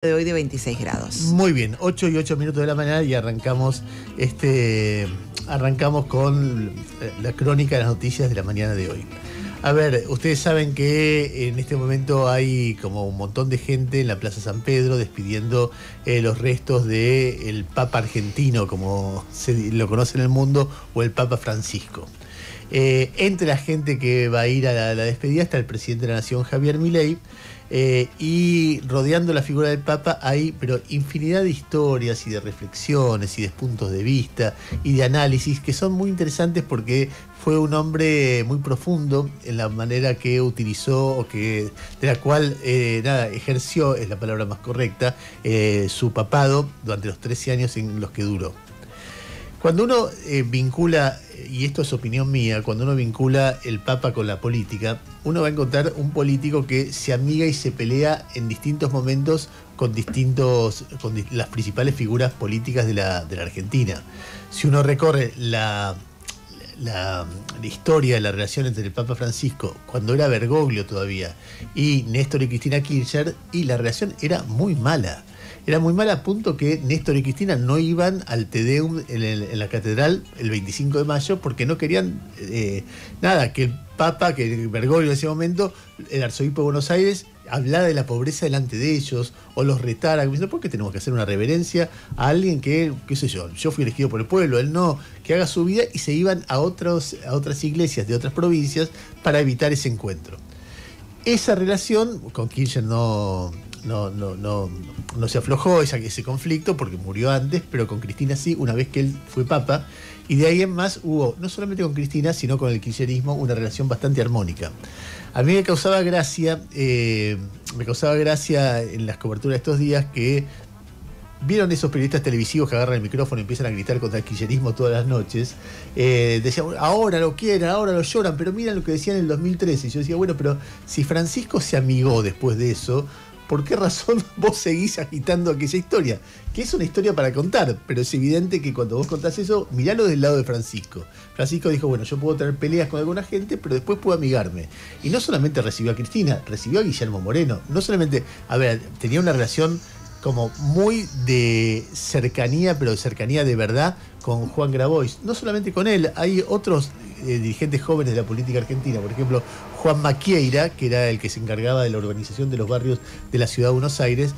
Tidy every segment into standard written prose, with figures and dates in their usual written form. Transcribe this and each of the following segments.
De hoy de 26 grados. Muy bien, 8 y 8 minutos de la mañana y arrancamos con la crónica de las noticias de la mañana de hoy. A ver, ustedes saben que en este momento hay como un montón de gente en la Plaza San Pedro despidiendo los restos del Papa argentino, como se lo conoce en el mundo, o el Papa Francisco. Entre la gente que va a ir a la despedida está el presidente de la Nación, Javier Milei, y rodeando la figura del Papa hay pero infinidad de historias y de reflexiones y de puntos de vista y de análisis que son muy interesantes porque fue un hombre muy profundo en la manera que utilizó o de la cual ejerció, es la palabra más correcta, su papado durante los 13 años en los que duró. Cuando uno vincula, y esto es opinión mía, cuando uno vincula el Papa con la política, uno va a encontrar un político que se amiga y se pelea en distintos momentos con las principales figuras políticas de la Argentina. Si uno recorre la historia de la relación entre el Papa Francisco, cuando era Bergoglio todavía, y Néstor y Cristina Kirchner, y la relación era muy mala. Era muy mal a punto que Néstor y Cristina no iban al Te Deum en la catedral el 25 de mayo porque no querían que el Papa, que Bergoglio en ese momento, el arzobispo de Buenos Aires, hablara de la pobreza delante de ellos o los retara. ¿Por qué tenemos que hacer una reverencia a alguien que, qué sé yo fui elegido por el pueblo, él no, que haga su vida? Y se iban a otras iglesias de otras provincias para evitar ese encuentro. Esa relación con Kirchner no se aflojó ese conflicto porque murió antes, pero con Cristina sí, una vez que él fue papa, y de ahí en más hubo, no solamente con Cristina, sino con el kirchnerismo, una relación bastante armónica. A mí me causaba gracia en las coberturas de estos días que vieron esos periodistas televisivos que agarran el micrófono y empiezan a gritar contra el kirchnerismo todas las noches. Decían, ahora lo quieren, ahora lo lloran, pero miren lo que decían en el 2013. Y yo decía, bueno, pero si Francisco se amigó después de eso, ¿por qué razón vos seguís agitando aquella historia? Que es una historia para contar, pero es evidente que cuando vos contás eso, miralo del lado de Francisco. Francisco dijo, bueno, yo puedo tener peleas con alguna gente, pero después puedo amigarme. Y no solamente recibió a Cristina, recibió a Guillermo Moreno. No solamente, tenía una relación como muy de cercanía, pero de cercanía de verdad, con Juan Grabois. No solamente con él, hay otros dirigentes jóvenes de la política argentina, por ejemplo, Juan Maquieira, que era el que se encargaba de la urbanización de los barrios de la ciudad de Buenos Aires,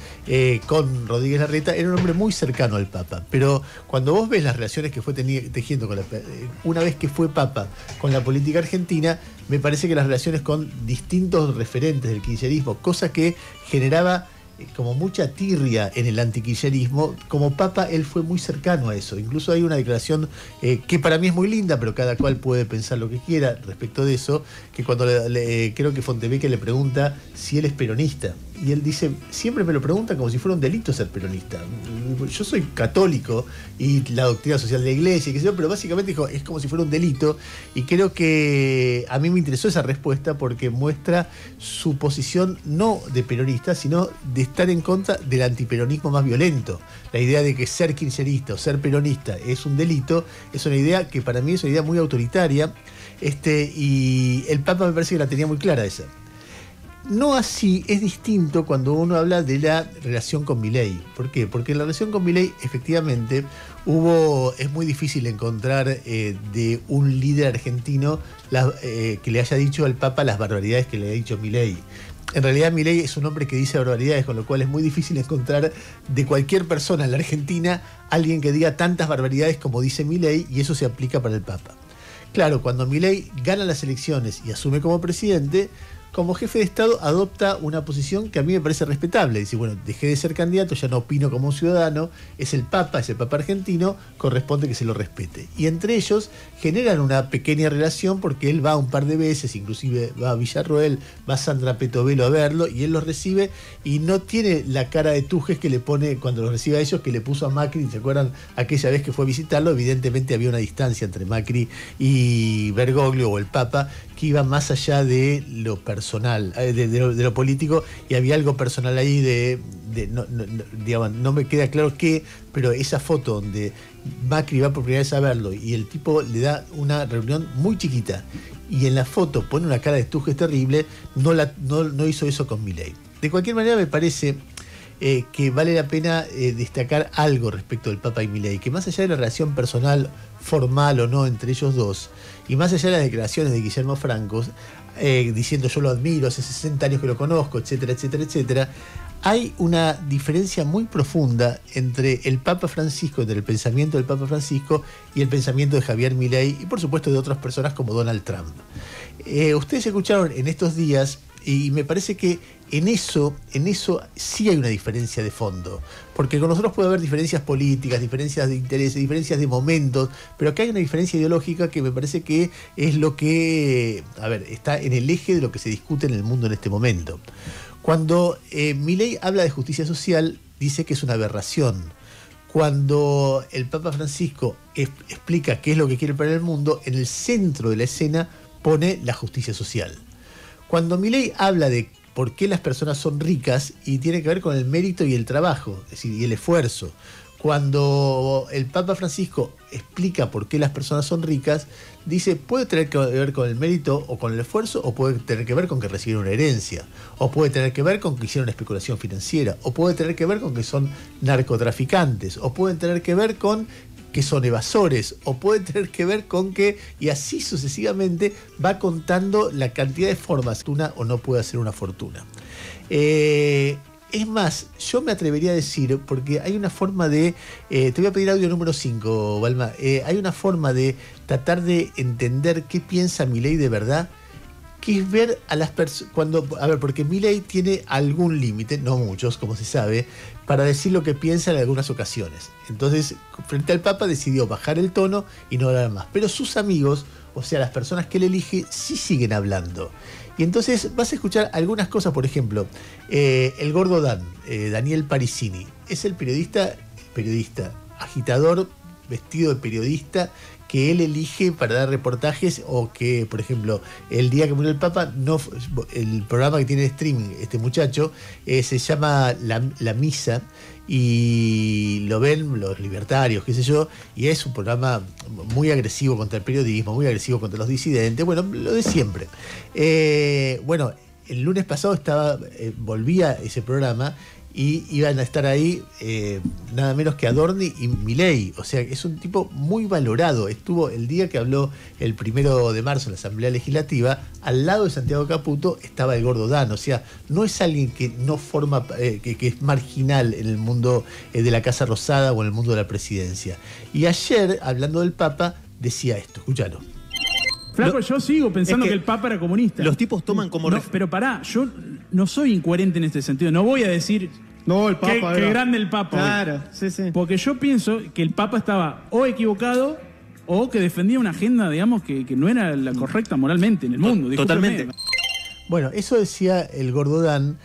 con Rodríguez Larreta, era un hombre muy cercano al Papa. Pero cuando vos ves las relaciones que fue tejiendo una vez que fue Papa con la política argentina, me parece que las relaciones con distintos referentes del kirchnerismo, cosa que generaba como mucha tirria en el antikirchnerismo, como Papa él fue muy cercano a eso. Incluso hay una declaración que para mí es muy linda, pero cada cual puede pensar lo que quiera respecto de eso, que cuando creo que Fontevecchia le pregunta si él es peronista, y él dice, siempre me lo preguntan como si fuera un delito ser peronista. Yo soy católico y la doctrina social de la iglesia, pero básicamente dijo, es como si fuera un delito, y creo que a mí me interesó esa respuesta porque muestra su posición no de peronista, sino de estar en contra del antiperonismo más violento. La idea de que ser kirchnerista o ser peronista es un delito, es una idea que para mí es una idea muy autoritaria, y el Papa me parece que la tenía muy clara esa. No así, es distinto cuando uno habla de la relación con Milei. ¿Por qué? Porque en la relación con Milei, efectivamente, es muy difícil encontrar de un líder argentino que le haya dicho al Papa las barbaridades que le ha dicho Milei. En realidad Milei es un hombre que dice barbaridades, con lo cual es muy difícil encontrar de cualquier persona en la Argentina alguien que diga tantas barbaridades como dice Milei, y eso se aplica para el Papa. Claro, cuando Milei gana las elecciones y asume como presidente, como jefe de Estado adopta una posición que a mí me parece respetable. Dice, bueno, dejé de ser candidato, ya no opino como un ciudadano, es el Papa argentino, corresponde que se lo respete. Y entre ellos generan una pequeña relación porque él va un par de veces, inclusive va a Villarroel, va a Sandra Petovelo a verlo, y él los recibe y no tiene la cara de tujes que le pone cuando los recibe a ellos, que le puso a Macri. ¿Se acuerdan aquella vez que fue a visitarlo? Evidentemente había una distancia entre Macri y Bergoglio o el Papa que iba más allá de lo personal, de lo político, y había algo personal ahí no me queda claro qué, pero esa foto donde Macri va por primera vez a verlo y el tipo le da una reunión muy chiquita y en la foto pone una cara de tujes terrible, no hizo eso con Milei. De cualquier manera me parece que vale la pena destacar algo respecto del Papa y Milei, que más allá de la relación personal, formal o no, entre ellos dos, y más allá de las declaraciones de Guillermo Franco, diciendo yo lo admiro, hace 60 años que lo conozco, etcétera, etcétera, etcétera, hay una diferencia muy profunda entre el Papa Francisco, entre el pensamiento del Papa Francisco y el pensamiento de Javier Milei y por supuesto de otras personas como Donald Trump. Ustedes escucharon en estos días y me parece que en eso sí hay una diferencia de fondo, porque con nosotros puede haber diferencias políticas, diferencias de intereses, diferencias de momentos, pero acá hay una diferencia ideológica que me parece que es lo que, está en el eje de lo que se discute en el mundo en este momento. Cuando Milei habla de justicia social, dice que es una aberración. Cuando el Papa Francisco explica qué es lo que quiere para el mundo, en el centro de la escena pone la justicia social. Cuando Milei habla de por qué las personas son ricas, y tiene que ver con el mérito y el trabajo, es decir, y el esfuerzo. Cuando el Papa Francisco explica por qué las personas son ricas, dice, puede tener que ver con el mérito o con el esfuerzo, o puede tener que ver con que recibieron una herencia, o puede tener que ver con que hicieron una especulación financiera, o puede tener que ver con que son narcotraficantes, o pueden tener que ver con que son evasores, o puede tener que ver con que, y así sucesivamente, va contando la cantidad de formas que una o no puede hacer una fortuna. Es más, yo me atrevería a decir, porque hay una forma de, te voy a pedir audio número 5, Balma, hay una forma de tratar de entender qué piensa Milei de verdad, que es ver a las personas, porque Milei tiene algún límite, no muchos, como se sabe, para decir lo que piensa en algunas ocasiones. Entonces, frente al Papa decidió bajar el tono y no hablar más. Pero sus amigos, o sea, las personas que él elige, sí siguen hablando. Y entonces vas a escuchar algunas cosas, por ejemplo, el gordo Dan, Daniel Parisini, es el periodista, agitador, vestido de periodista, que él elige para dar reportajes, o que, por ejemplo, el día que murió el Papa, el programa que tiene streaming este muchacho se llama La Misa, y lo ven los libertarios, qué sé yo, y es un programa muy agresivo contra el periodismo, muy agresivo contra los disidentes, bueno, lo de siempre. El lunes pasado volvía ese programa, y iban a estar ahí nada menos que Adorni y Milei. O sea, es un tipo muy valorado. Estuvo el día que habló el 1 de marzo en la Asamblea Legislativa, al lado de Santiago Caputo estaba el gordo Dan. O sea, no es alguien que no forma, que es marginal en el mundo de la Casa Rosada o en el mundo de la presidencia. Y ayer, hablando del Papa, decía esto, escúchalo. Flaco, yo sigo pensando que el Papa era comunista. Los tipos toman como... Pero pará, yo no soy incoherente en este sentido. No voy a decir... No, el Papa qué grande el Papa. Claro, sí. Porque yo pienso que el Papa estaba o equivocado o que defendía una agenda, digamos, que no era la correcta moralmente en el mundo. Totalmente. Bueno, eso decía el gordo Dan.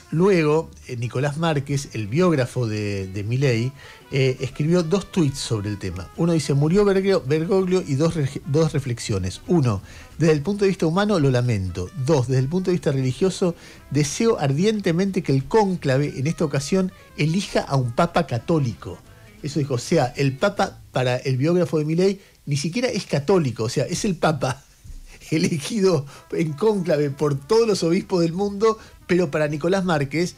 Luego, Nicolás Márquez, el biógrafo de Milei, escribió 2 tuits sobre el tema. Uno dice, murió Bergoglio, y dos reflexiones. 1, desde el punto de vista humano lo lamento. 2, desde el punto de vista religioso, deseo ardientemente que el cónclave en esta ocasión elija a un papa católico. Eso dijo, o sea, el papa para el biógrafo de Milei ni siquiera es católico, o sea, es el papa elegido en cónclave por todos los obispos del mundo, pero para Nicolás Márquez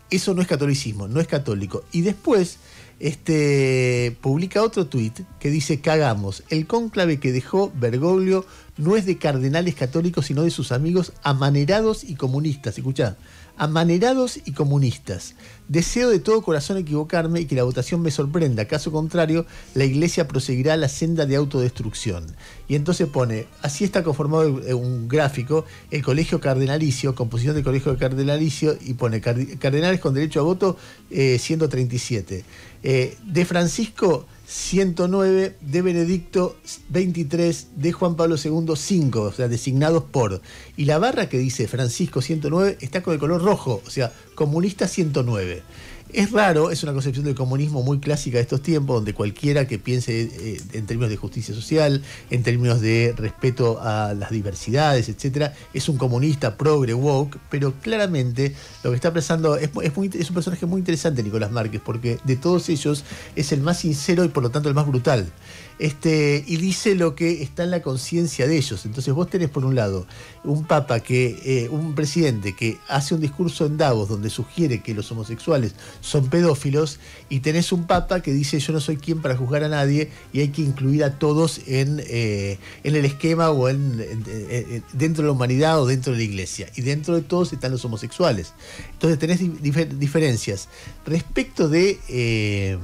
eso no es catolicismo, no es católico. Y después publica otro tuit que dice, cagamos, el cónclave que dejó Bergoglio no es de cardenales católicos, sino de sus amigos amanerados y comunistas. Escuchá, amanerados y comunistas. Deseo de todo corazón equivocarme y que la votación me sorprenda. Caso contrario, la Iglesia proseguirá a la senda de autodestrucción. Y entonces pone, así está conformado un gráfico, el colegio cardenalicio, composición del colegio cardenalicio, y pone cardenales con derecho a voto 137. De Francisco 109, de Benedicto 23, de Juan Pablo II 5, o sea, designados por. Y la barra que dice Francisco 109 está con el color rojo, o sea, comunista 109. Es raro, es una concepción del comunismo muy clásica de estos tiempos, donde cualquiera que piense en términos de justicia social, en términos de respeto a las diversidades, etcétera, es un comunista progre woke, pero claramente lo que está pensando es un personaje muy interesante, Nicolás Márquez, porque de todos ellos es el más sincero y por lo tanto el más brutal. Y dice lo que está en la conciencia de ellos. Entonces vos tenés por un lado un papa un presidente que hace un discurso en Davos donde sugiere que los homosexuales son pedófilos, y tenés un papa que dice yo no soy quien para juzgar a nadie y hay que incluir a todos en el esquema o dentro de la humanidad o dentro de la iglesia, y dentro de todos están los homosexuales. Entonces tenés diferencias respecto de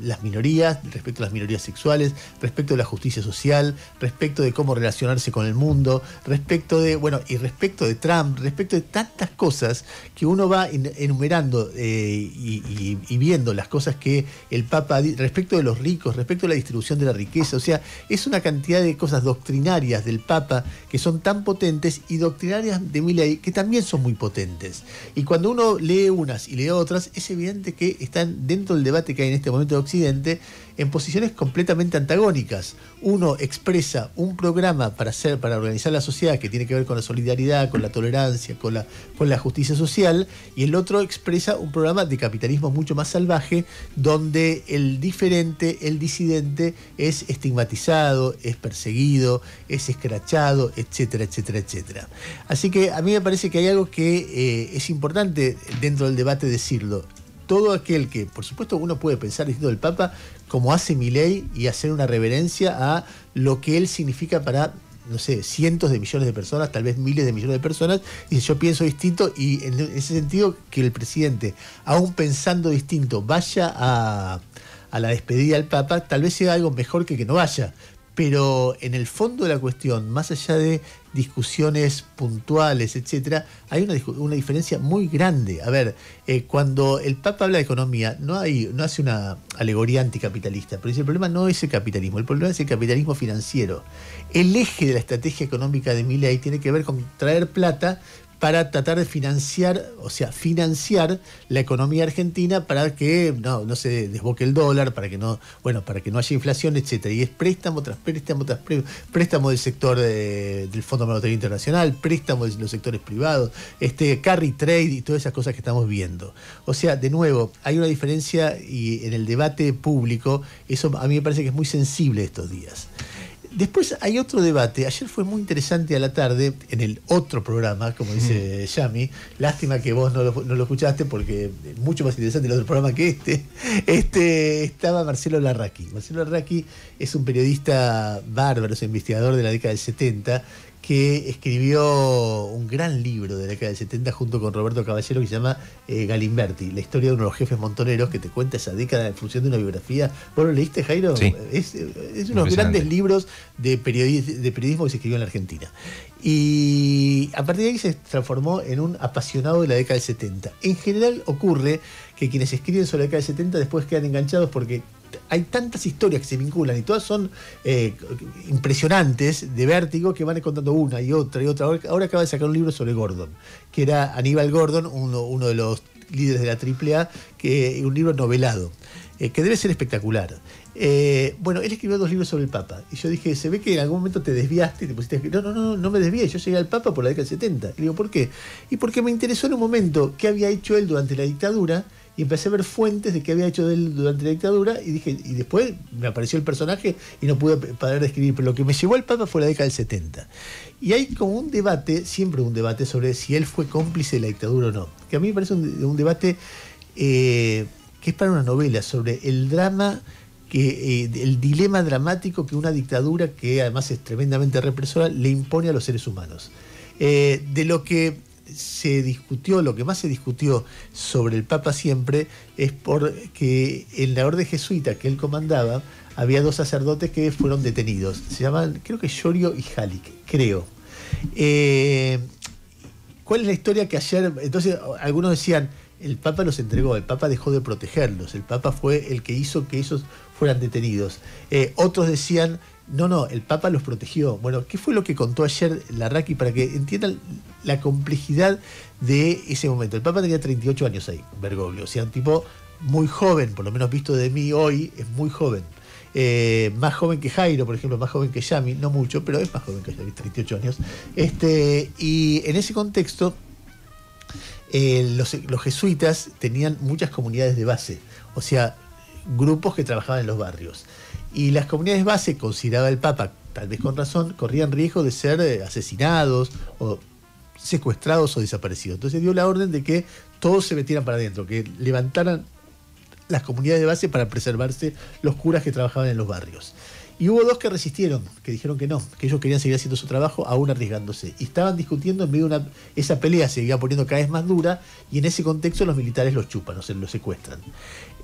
las minorías, respecto a las minorías sexuales, respecto de la justicia social, respecto de cómo relacionarse con el mundo, respecto de Trump, respecto de tantas cosas que uno va enumerando y viendo las cosas que el Papa, respecto de los ricos, respecto de la distribución de la riqueza. O sea, es una cantidad de cosas doctrinarias del Papa que son tan potentes, y doctrinarias de Milei que también son muy potentes. Y cuando uno lee unas y lee otras, es evidente que están dentro del debate que hay en este momento de Occidente en posiciones completamente antagónicas. Uno expresa un programa para organizar la sociedad que tiene que ver con la solidaridad, con la tolerancia, con la justicia social, y el otro expresa un programa de capitalismo mucho más salvaje, donde el diferente, el disidente, es estigmatizado, es perseguido, es escrachado, etcétera, etcétera, etcétera. Así que a mí me parece que hay algo que es importante dentro del debate decirlo. Todo aquel que, por supuesto, uno puede pensar distinto del Papa, como hace Milei, y hacer una reverencia a lo que él significa para, no sé, cientos de millones de personas, tal vez miles de millones de personas, y yo pienso distinto, y en ese sentido que el presidente, aún pensando distinto, vaya a la despedida del Papa, tal vez sea algo mejor que no vaya. Pero en el fondo de la cuestión, más allá de discusiones puntuales, etcétera, hay una diferencia muy grande. A ver, cuando el Papa habla de economía, no hace una alegoría anticapitalista, pero dice el problema no es el capitalismo, el problema es el capitalismo financiero. El eje de la estrategia económica de Milei tiene que ver con traer plata para tratar de financiar la economía argentina, para que no se desboque el dólar, para que no haya inflación, etcétera. Y es préstamo tras préstamo tras préstamo del sector del Fondo Monetario Internacional, préstamo de los sectores privados, carry trade y todas esas cosas que estamos viendo. O sea, de nuevo, hay una diferencia, y en el debate público eso a mí me parece que es muy sensible estos días. Después hay otro debate. Ayer fue muy interesante a la tarde, en el otro programa, como dice Yami. Lástima que vos no lo escuchaste, porque es mucho más interesante el otro programa que estaba Marcelo Larraqui. Marcelo Larraqui es un periodista bárbaro, es un investigador de la década del 70, que escribió un gran libro de la década del 70 junto con Roberto Caballero, que se llama Galimberti, la historia de uno de los jefes montoneros, que te cuenta esa década en función de una biografía. ¿Vos lo leíste, Jairo? Sí. Es unos grandes libros de periodismo que se escribió en la Argentina. Y a partir de ahí se transformó en un apasionado de la década del 70. En general ocurre que quienes escriben sobre la década del 70 después quedan enganchados, porque hay tantas historias que se vinculan y todas son impresionantes, de vértigo, que van contando una y otra y otra. Ahora acaba de sacar un libro sobre Gordon, que era Aníbal Gordon, uno de los líderes de la AAA, un libro novelado, que debe ser espectacular. Él escribió 2 libros sobre el Papa, y yo dije, se ve que en algún momento te desviaste y te pusiste a escribir. No me desvié, yo llegué al Papa por la década del 70. Y digo, ¿por qué? Y porque me interesó en un momento qué había hecho él durante la dictadura, y empecé a ver fuentes de qué había hecho él durante la dictadura, y después me apareció el personaje y no pude parar de escribir. Pero lo que me llevó al Papa fue la década del 70. Y hay como un debate, siempre un debate, sobre si él fue cómplice de la dictadura o no. Que a mí me parece un debate que es para una novela, sobre el drama, el dilema dramático que una dictadura, que además es tremendamente represora, le impone a los seres humanos. De lo que se discutió, lo que más se discutió sobre el Papa siempre, es porque en la orden jesuita que él comandaba había 2 sacerdotes que fueron detenidos. Se llaman, creo que Llorio y Halik, creo. ¿Cuál es la historia que ayer? Entonces algunos decían, el Papa los entregó, el Papa dejó de protegerlos, el Papa fue el que hizo que ellos fueran detenidos. Otros decían, No, el Papa los protegió. Bueno, ¿qué fue lo que contó ayer Larraqui para que entiendan la complejidad de ese momento? El Papa tenía 38 años ahí, Bergoglio, o sea, un tipo muy joven, por lo menos visto de mí hoy, es muy joven. Más joven que Jairo, por ejemplo, más joven que Yami, no mucho, pero es más joven que Yami, 38 años. Y en ese contexto, los jesuitas tenían muchas comunidades de base, o sea, grupos que trabajaban en los barrios. Y las comunidades base, consideraba el Papa, tal vez con razón, corrían riesgo de ser asesinados o secuestrados o desaparecidos. Entonces dio la orden de que todos se metieran para adentro, que levantaran las comunidades de base para preservarse los curas que trabajaban en los barrios. Y hubo dos que resistieron, que dijeron que no, que ellos querían seguir haciendo su trabajo, aún arriesgándose. Y estaban discutiendo en medio de esa pelea, se iba poniendo cada vez más dura, y en ese contexto los militares los chupan, o sea, los secuestran.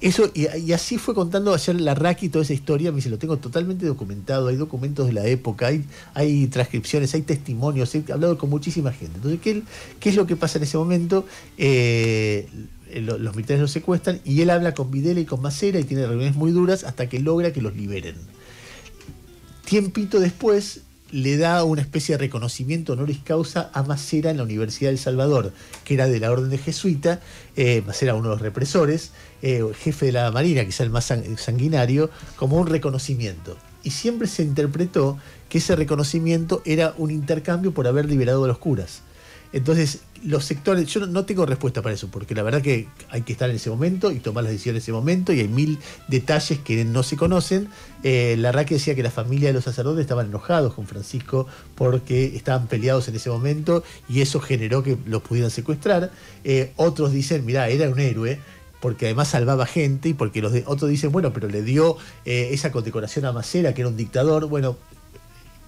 Eso, y así fue contando ayer Larraqui toda esa historia. Me dice, lo tengo totalmente documentado, hay documentos de la época, hay transcripciones, hay testimonios, he hablado con muchísima gente. Entonces, ¿qué es lo que pasa en ese momento? Los militares los secuestran y él habla con Videla y con Macera y tiene reuniones muy duras hasta que logra que los liberen. Tiempito después le da una especie de reconocimiento honoris causa a Macera en la Universidad del Salvador, que era de la orden de jesuita. Macera, uno de los represores, jefe de la Marina, quizá el más sanguinario, como un reconocimiento. Y siempre se interpretó que ese reconocimiento era un intercambio por haber liberado a los curas. Entonces, los sectores, yo no tengo respuesta para eso, porque la verdad que hay que estar en ese momento y tomar las decisiones en ese momento, y hay mil detalles que no se conocen. Larraqui decía que la familia de los sacerdotes estaban enojados con Francisco porque estaban peleados en ese momento y eso generó que los pudieran secuestrar. Otros dicen, mirá, era un héroe, porque además salvaba gente, y porque otros dicen, bueno, pero le dio esa condecoración a Macera, que era un dictador. Bueno,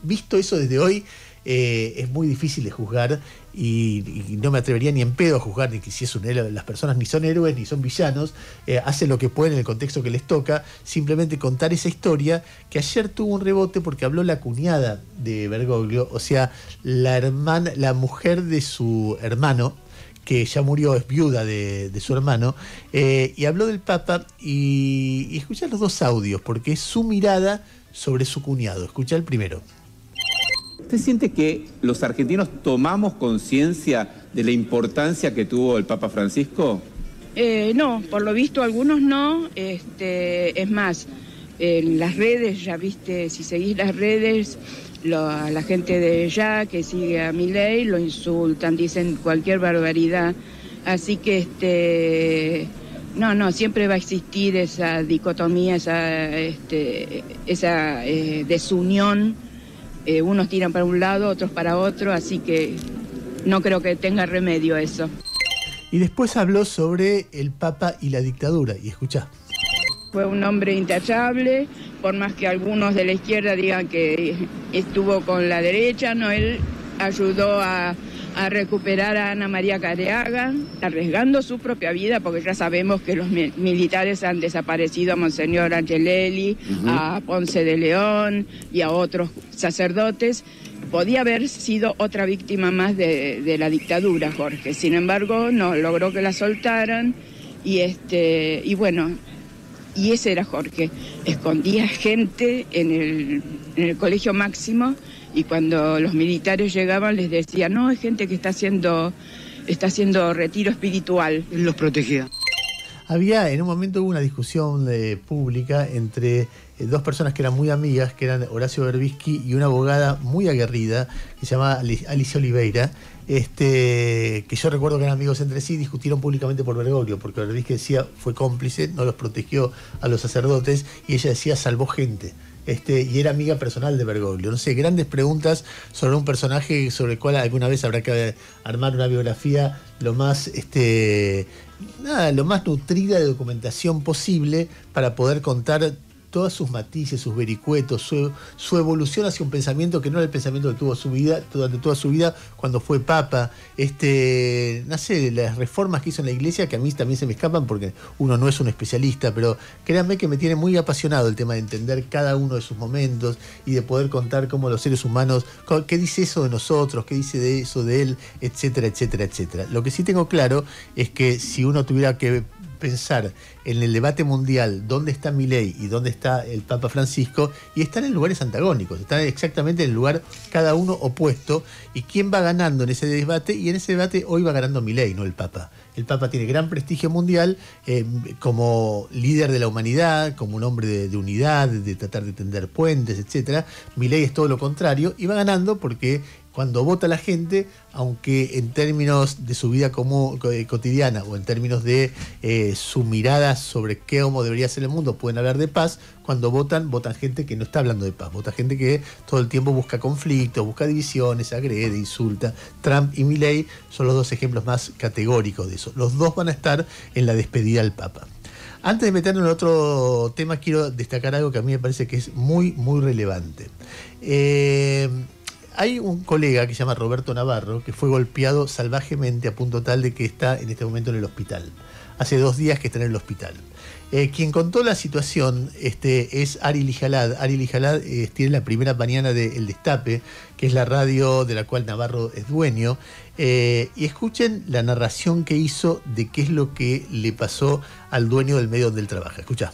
visto eso desde hoy, es muy difícil de juzgar y no me atrevería ni en pedo a juzgar ni que si es un héroe. Las personas ni son héroes ni son villanos, hacen lo que pueden en el contexto que les toca. Simplemente contar esa historia que ayer tuvo un rebote porque habló la cuñada de Bergoglio, o sea, la mujer de su hermano, que ya murió, es viuda de su hermano, y habló del Papa y escuchá los dos audios porque es su mirada sobre su cuñado. Escuchá el primero. ¿Usted siente que los argentinos tomamos conciencia de la importancia que tuvo el Papa Francisco? No, por lo visto algunos no. Es más, en las redes, ya viste, si seguís las redes, la gente de allá que sigue a Milei lo insultan, dicen cualquier barbaridad. Así que no, siempre va a existir esa dicotomía, esa desunión. Unos tiran para un lado, otros para otro, así que no creo que tenga remedio eso. Y después habló sobre el Papa y la dictadura, y escuchá. Fue un hombre intachable, por más que algunos de la izquierda digan que estuvo con la derecha, no, él ayudó a recuperar a Ana María Careaga, arriesgando su propia vida, porque ya sabemos que los militares han desaparecido a Monseñor Angelelli, a Ponce de León y a otros sacerdotes. Podía haber sido otra víctima más de la dictadura, Jorge. Sin embargo, no logró que la soltaran y bueno, y ese era Jorge. Escondía gente en el Colegio Máximo. Y cuando los militares llegaban les decía, no, es gente que está haciendo retiro espiritual. Él los protegía. En un momento hubo una discusión pública entre dos personas que eran muy amigas, que eran Horacio Berbisky y una abogada muy aguerrida que se llama Alicia Oliveira, que yo recuerdo que eran amigos entre sí, discutieron públicamente por Bergoglio, porque Berbisky decía fue cómplice, no los protegió a los sacerdotes, y ella decía salvó gente. Y era amiga personal de Bergoglio. No sé, grandes preguntas sobre un personaje sobre el cual alguna vez habrá que armar una biografía lo más nutrida de documentación posible para poder contar todos sus matices, sus vericuetos, su evolución hacia un pensamiento que no era el pensamiento que tuvo durante toda su vida cuando fue papa, no sé, las reformas que hizo en la iglesia, que a mí también se me escapan porque uno no es un especialista, pero créanme que me tiene muy apasionado el tema de entender cada uno de sus momentos y de poder contar cómo los seres humanos, qué dice eso de nosotros, qué dice de eso de él, etcétera, etcétera, etcétera. Lo que sí tengo claro es que si uno tuviera que pensar en el debate mundial dónde está Milei y dónde está el Papa Francisco, y están en lugares antagónicos, están exactamente en el lugar cada uno opuesto, y quién va ganando en ese debate, y en ese debate hoy va ganando Milei, no el Papa. El Papa tiene gran prestigio mundial como líder de la humanidad, como un hombre de unidad, de tratar de tender puentes, etc. Milei es todo lo contrario y va ganando porque cuando vota la gente, aunque en términos de su vida cotidiana o en términos de su mirada sobre cómo debería ser el mundo, pueden hablar de paz, cuando votan gente que no está hablando de paz, vota gente que todo el tiempo busca conflictos, busca divisiones, agrede, insulta. Trump y Milei son los dos ejemplos más categóricos de eso. Los dos van a estar en la despedida del Papa. Antes de meternos en otro tema, quiero destacar algo que a mí me parece que es muy, muy relevante. Hay un colega que se llama Roberto Navarro que fue golpeado salvajemente a punto tal de que está en este momento en el hospital. Hace 2 días que está en el hospital. Quien contó la situación es Ari Lijalad. Ari Lijalad tiene la primera mañana de El Destape, que es la radio de la cual Navarro es dueño. Y escuchen la narración que hizo de qué es lo que le pasó al dueño del medio donde él trabaja. Escuchá.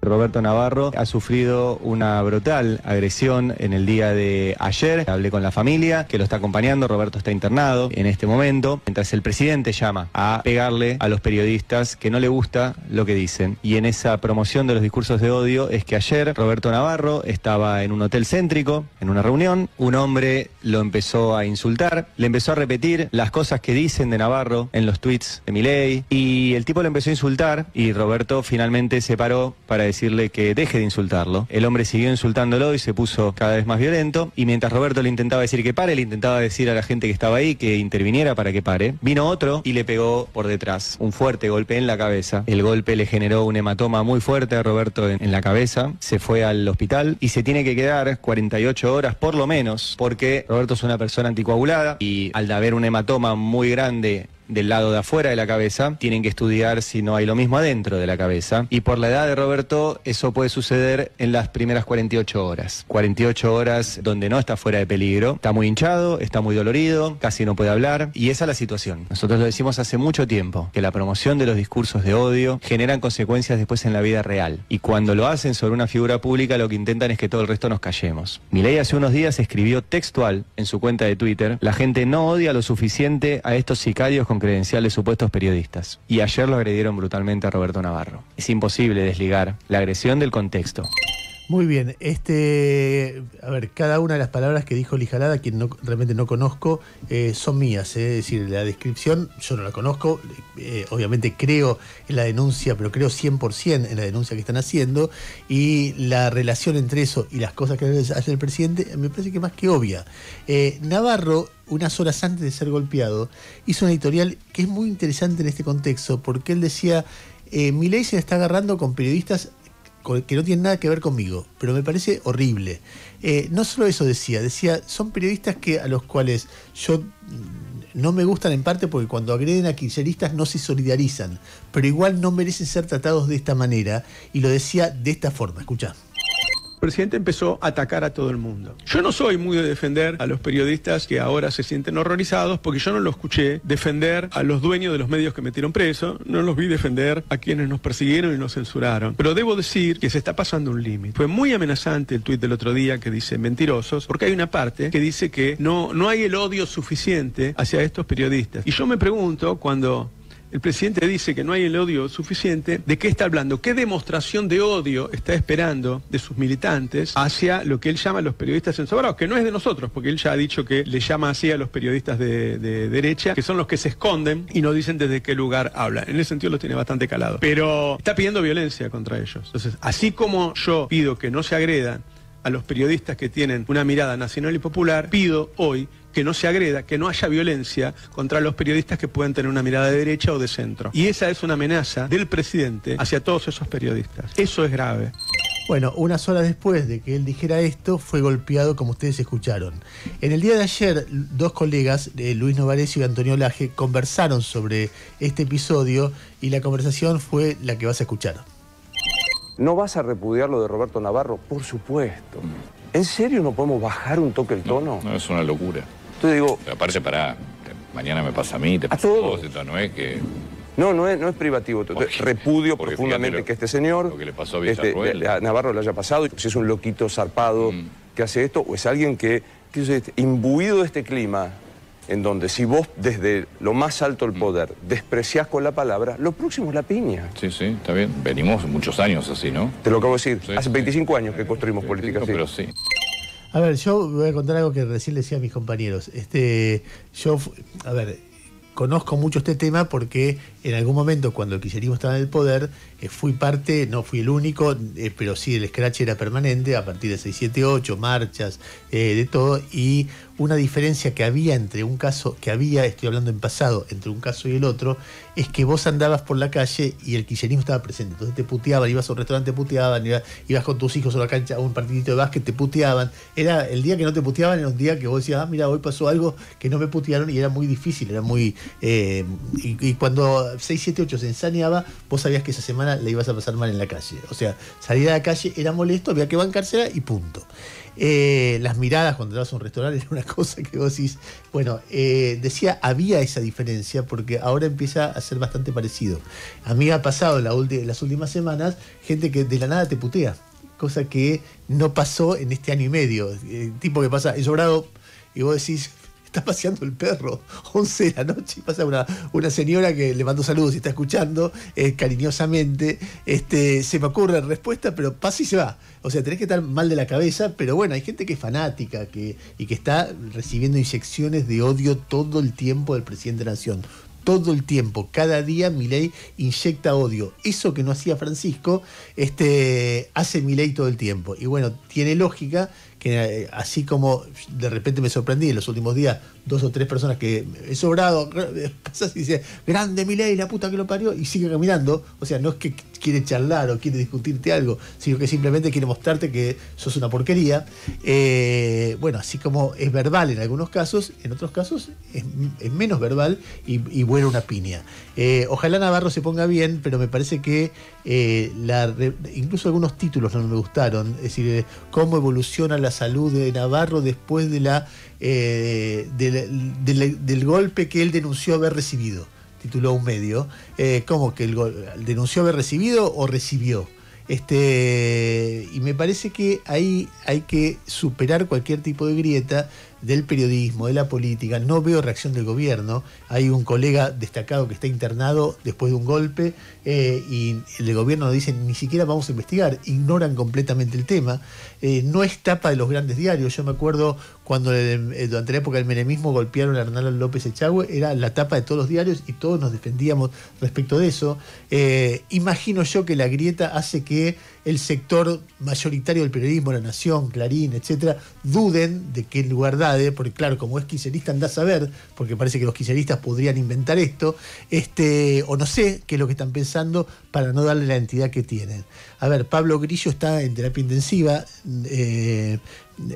Roberto Navarro ha sufrido una brutal agresión en el día de ayer. Hablé con la familia que lo está acompañando. Roberto está internado en este momento, mientras el presidente llama a pegarle a los periodistas que no le gusta lo que dicen. Y en esa promoción de los discursos de odio es que ayer Roberto Navarro estaba en un hotel céntrico, en una reunión. Un hombre lo empezó a insultar, le empezó a repetir las cosas que dicen de Navarro en los tweets de Milei, y el tipo lo empezó a insultar y Roberto finalmente se paró para decirle que deje de insultarlo. El hombre siguió insultándolo y se puso cada vez más violento, y mientras Roberto le intentaba decir que pare, le intentaba decir a la gente que estaba ahí que interviniera para que pare, vino otro y le pegó por detrás un fuerte golpe en la cabeza. El golpe le generó un hematoma muy fuerte a Roberto en la cabeza, se fue al hospital y se tiene que quedar 48 horas por lo menos, porque Roberto es una persona anticoagulada y al haber un hematoma muy grande del lado de afuera de la cabeza, tienen que estudiar si no hay lo mismo adentro de la cabeza. Y por la edad de Roberto, eso puede suceder en las primeras 48 horas. 48 horas donde no está fuera de peligro. Está muy hinchado, está muy dolorido, casi no puede hablar. Y esa es la situación. Nosotros lo decimos hace mucho tiempo, que la promoción de los discursos de odio generan consecuencias después en la vida real. Y cuando lo hacen sobre una figura pública, lo que intentan es que todo el resto nos callemos. Milei hace unos días escribió textual en su cuenta de Twitter: la gente no odia lo suficiente a estos sicarios con credenciales supuestos periodistas. Y ayer lo agredieron brutalmente a Roberto Navarro. Es imposible desligar la agresión del contexto. Muy bien, a ver, cada una de las palabras que dijo Lijalad, a quien realmente no conozco, son mías, es decir, la descripción yo no la conozco, obviamente creo en la denuncia, pero creo 100% en la denuncia que están haciendo, y la relación entre eso y las cosas que hace el presidente me parece que más que obvia. Navarro, unas horas antes de ser golpeado, hizo una editorial que es muy interesante en este contexto, porque él decía, Milei se está agarrando con periodistas que no tienen nada que ver conmigo, pero me parece horrible. No solo eso decía, son periodistas a los cuales yo no me gustan en parte porque cuando agreden a kirchneristas no se solidarizan, pero igual no merecen ser tratados de esta manera, y lo decía de esta forma. Escuchá. El presidente empezó a atacar a todo el mundo. Yo no soy muy de defender a los periodistas que ahora se sienten horrorizados, porque yo no lo escuché defender a los dueños de los medios que metieron preso, no los vi defender a quienes nos persiguieron y nos censuraron. Pero debo decir que se está pasando un límite. Fue muy amenazante el tuit del otro día que dice mentirosos, porque hay una parte que dice que no hay el odio suficiente hacia estos periodistas. Y yo me pregunto, cuando el presidente dice que no hay el odio suficiente, ¿de qué está hablando? ¿Qué demostración de odio está esperando de sus militantes hacia lo que él llama los periodistas ensobrados? Que no es de nosotros, porque él ya ha dicho que le llama así a los periodistas de derecha, que son los que se esconden y no dicen desde qué lugar hablan. En ese sentido lo tiene bastante calado. Pero está pidiendo violencia contra ellos. Entonces, así como yo pido que no se agredan a los periodistas que tienen una mirada nacional y popular, pido hoy que no se agreda, que no haya violencia contra los periodistas que puedan tener una mirada de derecha o de centro. Y esa es una amenaza del presidente hacia todos esos periodistas. Eso es grave. Bueno, unas horas después de que él dijera esto, fue golpeado, como ustedes escucharon. En el día de ayer, 2 colegas, Luis Novarecio y Antonio Laje, conversaron sobre este episodio, y la conversación fue la que vas a escuchar. ¿No vas a repudiar lo de Roberto Navarro? Por supuesto. ¿En serio no podemos bajar un toque el tono? No, es una locura. Te digo... Pero aparte, mañana me pasa a mí, te pasa a vos, no es que... No es privativo. Repudio profundamente que este señor, lo que le pasó a a Navarro le haya pasado, si es un loquito zarpado que hace esto, o es alguien que imbuido de este clima, en donde si vos desde lo más alto del poder despreciás con la palabra, lo próximo es la piña. Sí, está bien. Venimos muchos años así, ¿no? Te lo acabo de decir. Hace 25 años que construimos política así. Pero sí. A ver, yo voy a contar algo que recién le decía a mis compañeros. Conozco mucho este tema porque en algún momento, cuando el kirchnerismo estaba en el poder, fui parte, no fui el único, pero sí el scratch era permanente a partir de 678, marchas, de todo, y una diferencia que había entre un caso, estoy hablando en pasado, entre un caso y el otro, es que vos andabas por la calle y el kirchnerismo estaba presente, entonces te puteaban, ibas a un restaurante, te puteaban, ibas con tus hijos a la cancha a un partidito de básquet, te puteaban. Era el día que no te puteaban, era un día que vos decías, mira, hoy pasó algo que no me putearon, y era muy difícil, era muy... y cuando 678 se ensañaba, vos sabías que esa semana la ibas a pasar mal en la calle. O sea, salir a la calle era molesto, había que bancársela y punto. Las miradas cuando vas a un restaurante era una cosa que vos decís, bueno, decía, había esa diferencia porque ahora empieza a ser bastante parecido. A mí me ha pasado en las últimas semanas gente que de la nada te putea, cosa que no pasó en este año y medio. Tipo que pasa, he sobrado y vos decís, está paseando el perro, 11 de la noche, y pasa una señora que le mando saludos y está escuchando cariñosamente, se me ocurre respuesta, pero pasa y se va. O sea, tenés que estar mal de la cabeza, pero bueno, hay gente que es fanática y que está recibiendo inyecciones de odio todo el tiempo del presidente de la Nación. Todo el tiempo, cada día Milei inyecta odio. Eso que no hacía Francisco, hace Milei todo el tiempo. Y bueno, tiene lógica que así como de repente me sorprendí en los últimos días, 2 o 3 personas que he sobrado, pasas y dice, grande Milei, la puta que lo parió, y sigue caminando. O sea, no es que quiere charlar o quiere discutirte algo, sino que simplemente quiere mostrarte que sos una porquería. Bueno, así como es verbal en algunos casos, en otros casos es menos verbal y vuela una piña. Ojalá Navarro se ponga bien, pero me parece que incluso algunos títulos no me gustaron. Es decir, cómo evoluciona la salud de Navarro después de del golpe que él denunció haber recibido. Tituló un medio. ¿Cómo que denunció haber recibido o recibió? Y me parece que ahí hay que superar cualquier tipo de grieta del periodismo, de la política. No veo reacción del gobierno. Hay un colega destacado que está internado después de un golpe y el gobierno nos dice ni siquiera vamos a investigar, ignoran completamente el tema. No es tapa de los grandes diarios. Yo me acuerdo cuando durante la época del menemismo golpearon a Hernán López Echagüe, era la tapa de todos los diarios y todos nos defendíamos respecto de eso. Imagino yo que la grieta hace que el sector mayoritario del periodismo, La Nación, Clarín, etcétera, duden de qué lugar da, porque claro, como es kirchnerista andá a saber, porque parece que los kirchneristas podrían inventar esto, o no sé qué es lo que están pensando para no darle la entidad que tienen. A ver, Pablo Grillo está en terapia intensiva,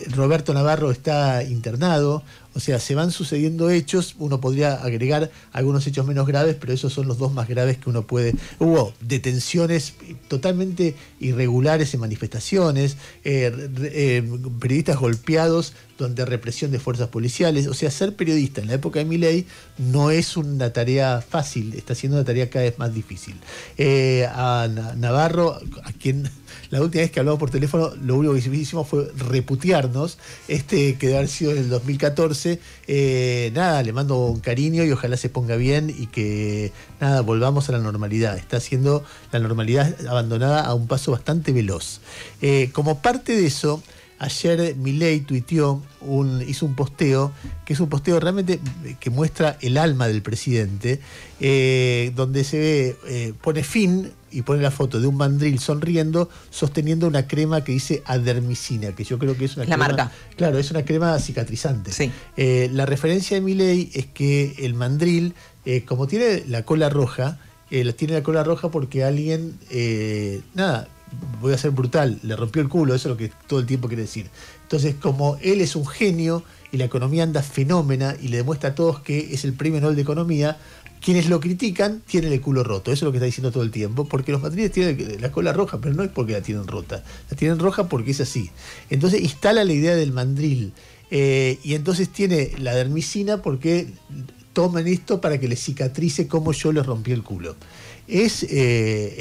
Roberto Navarro está internado, o sea, se van sucediendo hechos, uno podría agregar algunos hechos menos graves, pero esos son los 2 más graves que uno puede... Hubo detenciones totalmente irregulares en manifestaciones, periodistas golpeados donde represión de fuerzas policiales. O sea, ser periodista en la época de Milei no es una tarea fácil, está siendo una tarea cada vez más difícil. A Navarro, a quien... La última vez que hablamos por teléfono, lo único que hicimos fue reputearnos, que debe haber sido en el 2014. Nada, le mando un cariño y ojalá se ponga bien y que, nada, volvamos a la normalidad. Está siendo la normalidad abandonada a un paso bastante veloz. Como parte de eso, ayer Milei tuiteó, hizo un posteo, que es un posteo realmente que muestra el alma del presidente, donde se ve, pone fin y pone la foto de un mandril sonriendo, sosteniendo una crema que dice adermicina, que yo creo que es una crema... La marca. Claro, es una crema cicatrizante. Sí. La referencia de Milei es que el mandril, como tiene la cola roja, tiene la cola roja porque alguien, voy a ser brutal, le rompió el culo, eso es lo que todo el tiempo quiere decir. Entonces, como él es un genio y la economía anda fenómena y le demuestra a todos que es el premio Nobel de Economía, quienes lo critican tienen el culo roto. Eso es lo que está diciendo todo el tiempo, porque los mandriles tienen la cola roja, pero no es porque la tienen rota, la tienen roja porque es así. Entonces instala la idea del mandril, y entonces tiene la dermicina porque tomen esto para que les cicatrice cómo yo les rompí el culo. Es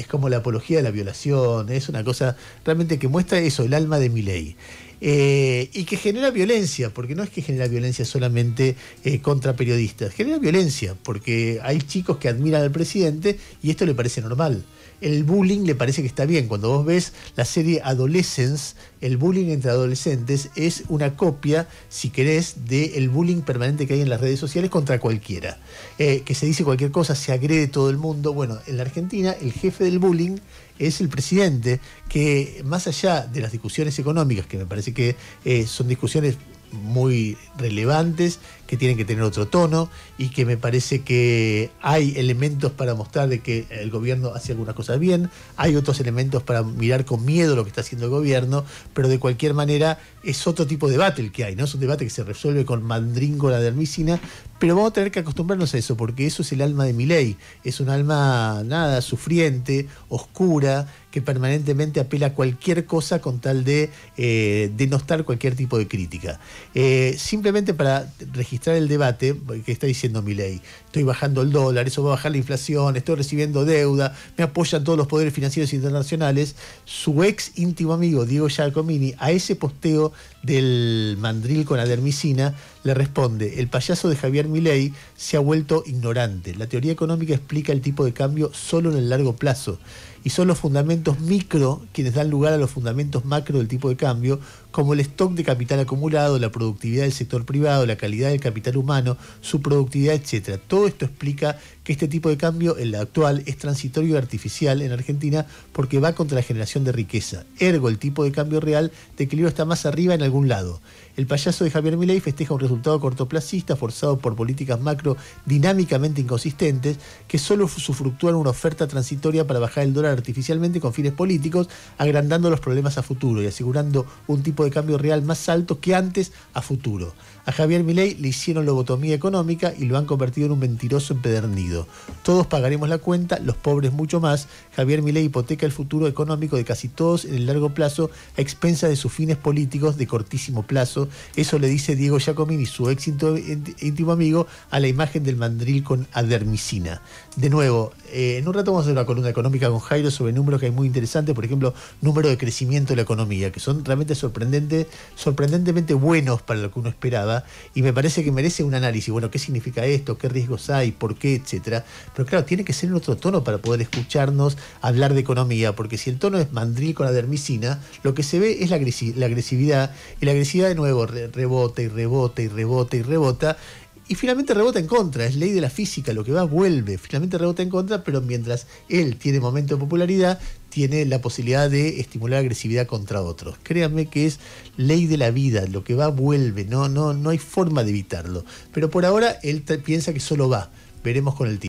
como la apología de la violación, es una cosa realmente que muestra eso, el alma de Milei. Y que genera violencia, porque no es que genera violencia solamente contra periodistas, genera violencia, porque hay chicos que admiran al presidente y esto le parece normal. El bullying le parece que está bien. Cuando vos ves la serie Adolescence, el bullying entre adolescentes es una copia, si querés, del bullying permanente que hay en las redes sociales contra cualquiera. Que se dice cualquier cosa, se agrede todo el mundo. Bueno, en la Argentina el jefe del bullying es el presidente, que más allá de las discusiones económicas, que me parece que son discusiones muy relevantes, que tienen que tener otro tono y que me parece que hay elementos para mostrar de que el gobierno hace algunas cosas bien, hay otros elementos para mirar con miedo lo que está haciendo el gobierno, pero de cualquier manera es otro tipo de debate el que hay, ¿no? Es un debate que se resuelve con mandríngola de Dermicina, pero vamos a tener que acostumbrarnos a eso, porque eso es el alma de Milei, es un alma sufriente, oscura, que permanentemente apela a cualquier cosa con tal de denostar cualquier tipo de crítica. Simplemente para registrar el debate que está diciendo Milei, estoy bajando el dólar, eso va a bajar la inflación, estoy recibiendo deuda, me apoyan todos los poderes financieros internacionales. Su ex íntimo amigo Diego Giacomini, a ese posteo del mandril con Adermicina, le responde: el payaso de Javier Milei se ha vuelto ignorante. La teoría económica explica el tipo de cambio solo en el largo plazo, y son los fundamentos micro quienes dan lugar a los fundamentos macro del tipo de cambio, como el stock de capital acumulado, la productividad del sector privado, la calidad del capital humano, su productividad, etc. Todo esto explica que este tipo de cambio, el actual, es transitorio y artificial en Argentina porque va contra la generación de riqueza. Ergo, el tipo de cambio real de equilibrio está más arriba en algún lado. El payaso de Javier Milei festeja un resultado cortoplacista forzado por políticas macro dinámicamente inconsistentes que solo usufructúan una oferta transitoria para bajar el dólar artificialmente con fines políticos, agrandando los problemas a futuro y asegurando un tipo de cambio real más alto que antes a futuro. A Javier Milei le hicieron lobotomía económica y lo han convertido en un mentiroso empedernido. Todos pagaremos la cuenta, los pobres mucho más. Javier Milei hipoteca el futuro económico de casi todos en el largo plazo a expensas de sus fines políticos de cortísimo plazo. Eso le dice Diego Giacomini, su ex íntimo amigo, a la imagen del mandril con Adermicina. De nuevo, en un rato vamos a hacer una columna económica con Jairo sobre números que hay muy interesantes, por ejemplo, número de crecimiento de la economía, que son realmente sorprendentemente buenos para lo que uno esperaba, y me parece que merece un análisis. Bueno, ¿qué significa esto? ¿Qué riesgos hay? ¿Por qué? Etcétera. Pero claro, tiene que ser en otro tono para poder escucharnos hablar de economía, porque si el tono es mandril con Adermicina, lo que se ve es la agresividad, y la agresividad de nuevo rebota y rebota y rebota y rebota, y finalmente rebota en contra. Es ley de la física, lo que va vuelve, finalmente rebota en contra, pero mientras él tiene momento de popularidad, tiene la posibilidad de estimular agresividad contra otros. Créanme que es ley de la vida, lo que va vuelve, no hay forma de evitarlo, pero por ahora él piensa que solo va, veremos con el tiempo.